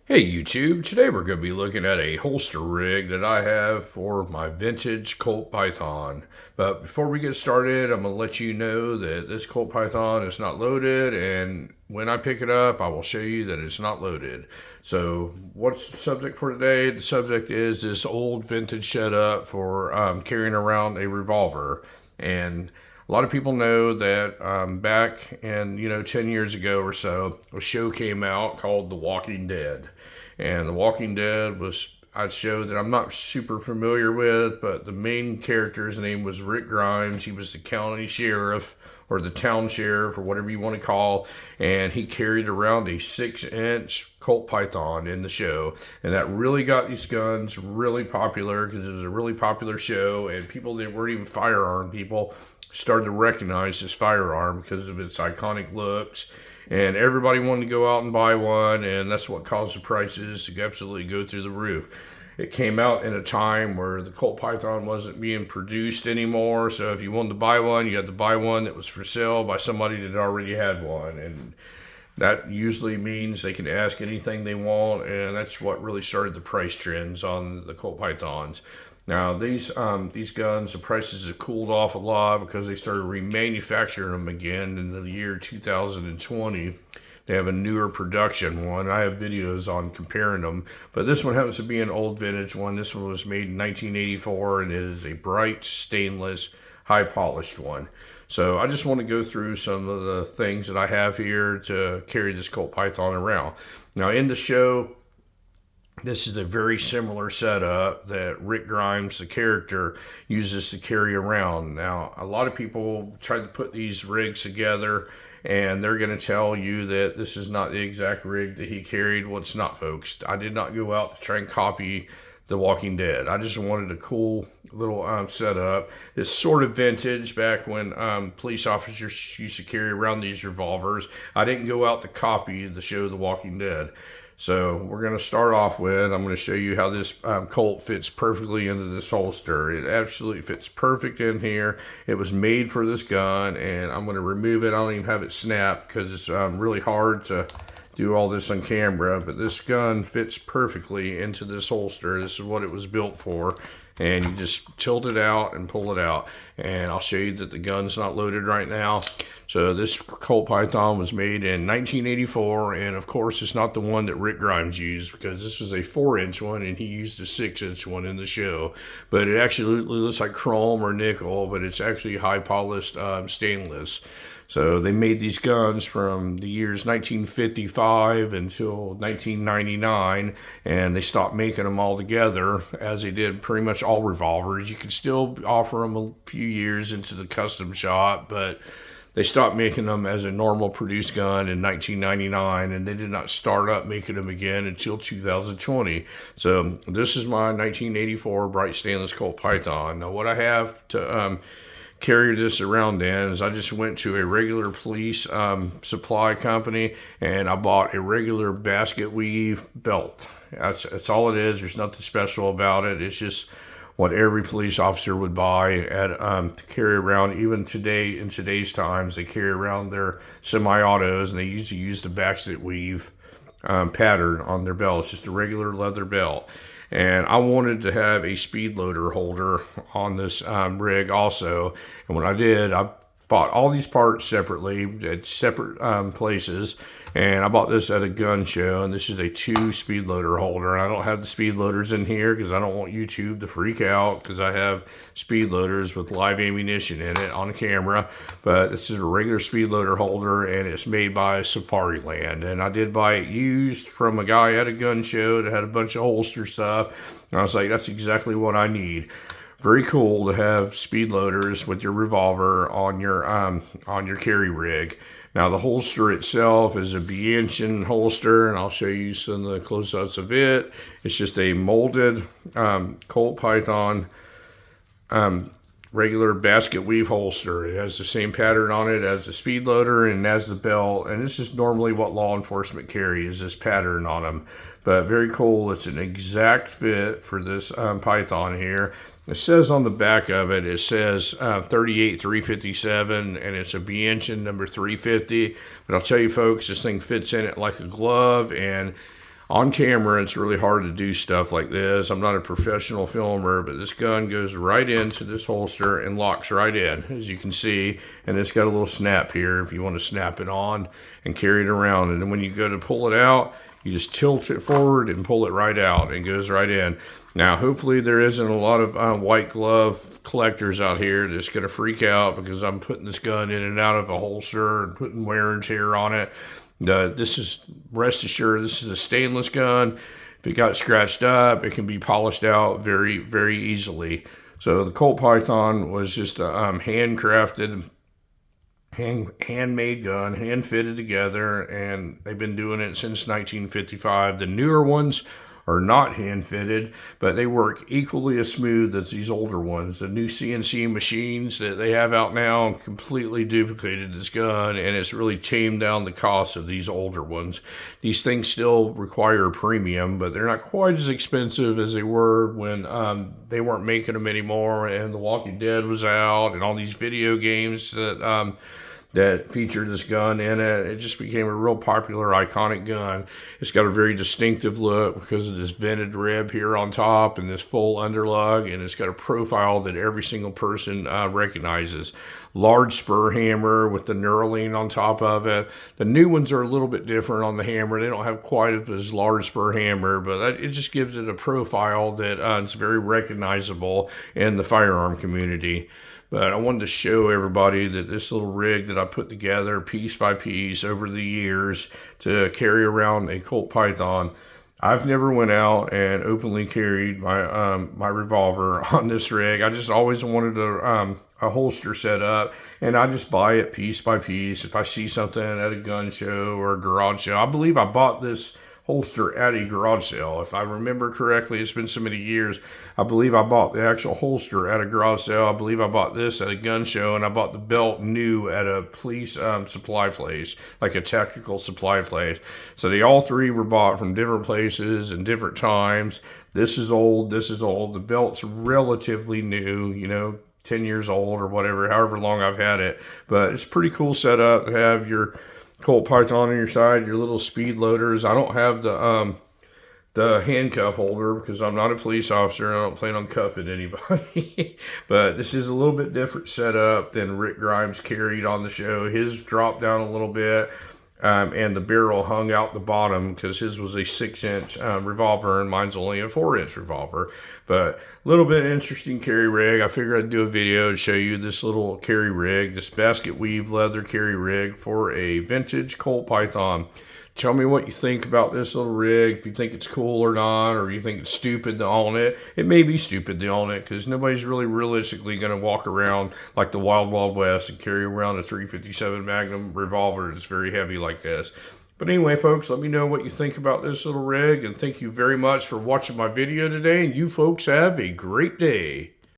Hey YouTube, today we're going to be looking at a holster rig that I have for my vintage Colt Python. But before we get started, I'm going to let you know that this Colt Python is not loaded, and when I pick it up, I will show you that it's not loaded. So what's the subject for today? The subject is this old vintage setup for carrying around a revolver. And a lot of people know that back in, 10 years ago or so, a show came out called The Walking Dead. And The Walking Dead was a show that I'm not super familiar with, but the main character's name was Rick Grimes. He was the county sheriff or the town sheriff or whatever you want to call, and he carried around a 6-inch Colt Python in the show, and that really got these guns really popular because it was a really popular show, and people that weren't even firearm people started to recognize this firearm because of its iconic looks, and everybody wanted to go out and buy one, and that's what caused the prices to absolutely go through the roof. It came out in a time where the Colt Python wasn't being produced anymore, so if you wanted to buy one, you had to buy one that was for sale by somebody that already had one, and that usually means they can ask anything they want, and that's what really started the price trends on the Colt Pythons. Now these guns, the prices have cooled off a lot because they started remanufacturing them again in the year 2020. They have a newer production one. I have videos on comparing them, but this one happens to be an old vintage one. This one was made in 1984, and it is a bright stainless, high polished one. So I just want to go through some of the things that I have here to carry this Colt Python around. Now in the show, this is a very similar setup that Rick Grimes, the character, uses to carry around. Now, a lot of people try to put these rigs together, and they're going to tell you that this is not the exact rig that he carried. Well, it's not, folks. I did not go out to try and copy The Walking Dead. I just wanted a cool little setup. It's sort of vintage, back when police officers used to carry around these revolvers. I didn't go out to copy the show The Walking Dead. So we're going to start off with, I'm going to show you how this Colt fits perfectly into this holster. It absolutely fits perfect in here. It was made for this gun, and I'm going to remove it. I don't even have it snapped because it's really hard to do all this on camera, but this gun fits perfectly into this holster. This is what it was built for, and you just tilt it out and pull it out, and I'll show you that the gun's not loaded right now. So this Colt Python was made in 1984, and of course it's not the one that Rick Grimes used, because this was a 4-inch one and he used a 6-inch one in the show. But it actually looks like chrome or nickel, but it's actually high polished stainless. So they made these guns from the years 1955 until 1999, and they stopped making them altogether, as they did pretty much all revolvers. You could still offer them a few years into the custom shop, but they stopped making them as a normal produced gun in 1999, and they did not start up making them again until 2020. So this is my 1984 bright stainless Colt Python. Now what I have to carry this around in is I just went to a regular police supply company, and I bought a regular basket weave belt. That's all it is. There's nothing special about it. It's just what every police officer would buy at to carry around. Even today, in today's times, they carry around their semi-autos, and they usually use the basket weave pattern on their belt. It's just a regular leather belt. And I wanted to have a speed loader holder on this rig also. And when I did, I bought all these parts separately at separate places. And I bought this at a gun show, and this is a 2 speed loader holder. I don't have the speed loaders in here because I don't want YouTube to freak out, because I have speed loaders with live ammunition in it on the camera. But this is a regular speed loader holder, and it's made by Safariland. And I did buy it used from a guy at a gun show that had a bunch of holster stuff. And I was like, that's exactly what I need. Very cool to have speed loaders with your revolver on your carry rig. Now the holster itself is a Bianchian holster, and I'll show you some of the close-ups of it. It's just a molded Colt Python regular basket weave holster. It has the same pattern on it as the speed loader and as the belt, and this is normally what law enforcement carries, this pattern on them. But very cool. It's an exact fit for this Python here. It says on the back of it, it says 38-357, and it's a Bianchian number 350. But I'll tell you folks, this thing fits in it like a glove, and On camera, it's really hard to do stuff like this. I'm not a professional filmer, but this gun goes right into this holster and locks right in, as you can see. And it's got a little snap here if you want to snap it on and carry it around. And then when you go to pull it out, you just tilt it forward and pull it right out, and it goes right in. Now, hopefully there isn't a lot of white glove collectors out here that's going to freak out because I'm putting this gun in and out of a holster and putting wear and tear on it. Rest assured, this is a stainless gun. If it got scratched up, it can be polished out very, very easily. So the Colt Python was just a handcrafted, handmade gun, hand fitted together, and they've been doing it since 1955. The newer ones are not hand fitted, but they work equally as smooth as these older ones. The new CNC machines that they have out now completely duplicated this gun, and it's really tamed down the cost of these older ones. These things still require a premium, but they're not quite as expensive as they were when they weren't making them anymore, and The Walking Dead was out, and all these video games that featured this gun in it. It just became a real popular, iconic gun. It's got a very distinctive look because of this vented rib here on top and this full underlug, and it's got a profile that every single person recognizes. Large spur hammer with the knurling on top of it. The new ones are a little bit different on the hammer. They don't have quite as large spur hammer, but it just gives it a profile that is very recognizable in the firearm community. But I wanted to show everybody that this little rig that I put together piece by piece over the years to carry around a Colt Python. I've never went out and openly carried my revolver on this rig. I just always wanted a holster set up, and I just buy it piece by piece. If I see something at a gun show or a garage sale, I believe I bought this holster at a garage sale. If I remember correctly, it's been so many years. I believe I bought the actual holster at a garage sale. I believe I bought this at a gun show, and I bought the belt new at a police supply place, like a tactical supply place. So they all three were bought from different places and different times. This is old, this is old. The belt's relatively new, 10 years old or whatever, however long I've had it. But it's a pretty cool setup to have your Colt Python on your side, your little speed loaders. I don't have the handcuff holder because I'm not a police officer. I don't plan on cuffing anybody. But this is a little bit different setup than Rick Grimes carried on the show. His dropped down a little bit, and the barrel hung out the bottom because his was a 6-inch revolver and mine's only a 4-inch revolver. But a little bit interesting carry rig. I figured I'd do a video to show you this little carry rig, this basket weave leather carry rig for a vintage Colt Python. Tell me what you think about this little rig, if you think it's cool or not, or you think it's stupid to own it. It may be stupid to own it because nobody's really realistically going to walk around like the Wild Wild West and carry around a .357 Magnum revolver that's very heavy like this. But anyway, folks, let me know what you think about this little rig, and thank you very much for watching my video today, and you folks have a great day.